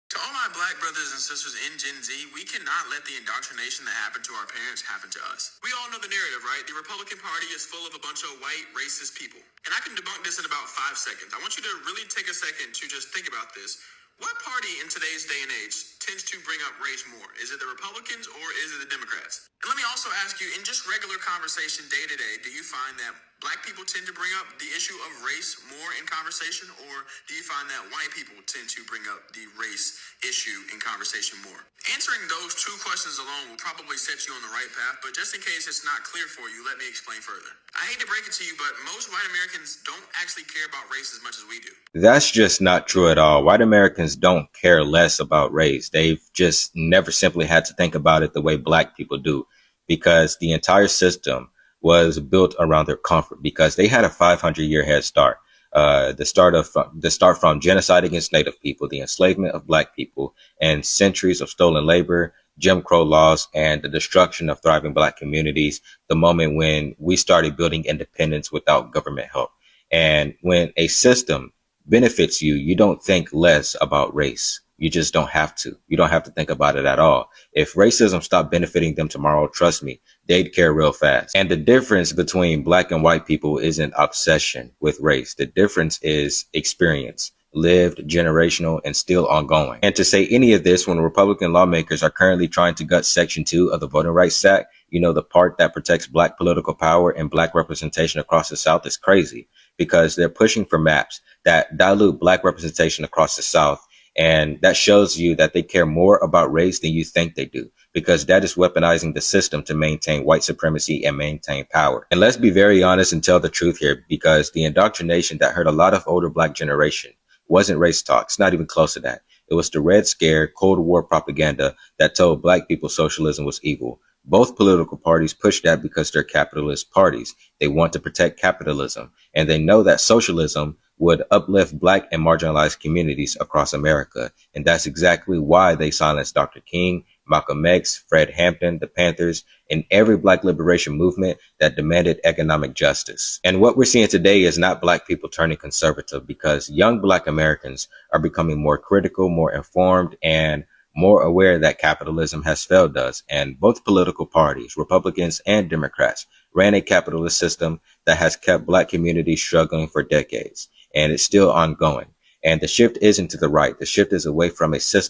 To all my black brothers and sisters in Gen Z, we cannot let the indoctrination that happened to our parents happen to us. We all know the narrative, right? The Republican Party is full of a bunch of white, racist people. And I can debunk this in about 5 seconds. I want you to really take a second to just think about this. What party in today's day and age tends to bring up race more? Is it the Republicans or is it the Democrats? And let me also ask you, in just regular conversation day to day, do you find that black people tend to bring up the issue of race more in conversation, or do you find that white people tend to bring up the race issue in conversation more? Answering those two questions alone will probably set you on the right path, but just in case it's not clear for you, let me explain further. I hate to break it to you, but most white Americans don't actually care about race as much as we do. That's just not true at all. White Americans don't care less about race. They've just never simply had to think about it the way black people do, because the entire system was built around their comfort, because they had a 500-year head start. The start from genocide against Native people, the enslavement of black people, and centuries of stolen labor, Jim Crow laws, and the destruction of thriving black communities, the moment when we started building independence without government help. And when a system benefits you, you don't think less about race. You just don't have to. You don't have to think about it at all. If racism stopped benefiting them tomorrow, trust me, they'd care real fast. And the difference between black and white people isn't obsession with race. The difference is experience, lived, generational, and still ongoing. And to say any of this when Republican lawmakers are currently trying to gut Section 2 of the Voting Rights Act, you know, the part that protects black political power and black representation across the South, is crazy, because they're pushing for maps that dilute black representation across the South. And that shows you that they care more about race than you think they do, because that is weaponizing the system to maintain white supremacy and maintain power. And let's be very honest and tell the truth here, because the indoctrination that hurt a lot of older black generation wasn't race talk. It's not even close to that. It was the Red Scare, Cold War propaganda that told black people socialism was evil. Both political parties push that because they're capitalist parties. They want to protect capitalism, and they know that socialism would uplift black and marginalized communities across America. And that's exactly why they silenced Dr. King, Malcolm X, Fred Hampton, the Panthers, and every black liberation movement that demanded economic justice. And what we're seeing today is not black people turning conservative, because young black Americans are becoming more critical, more informed, and more aware that capitalism has failed us. And both political parties, Republicans and Democrats, ran a capitalist system that has kept black communities struggling for decades. And it's still ongoing. And the shift isn't to the right. The shift is away from a system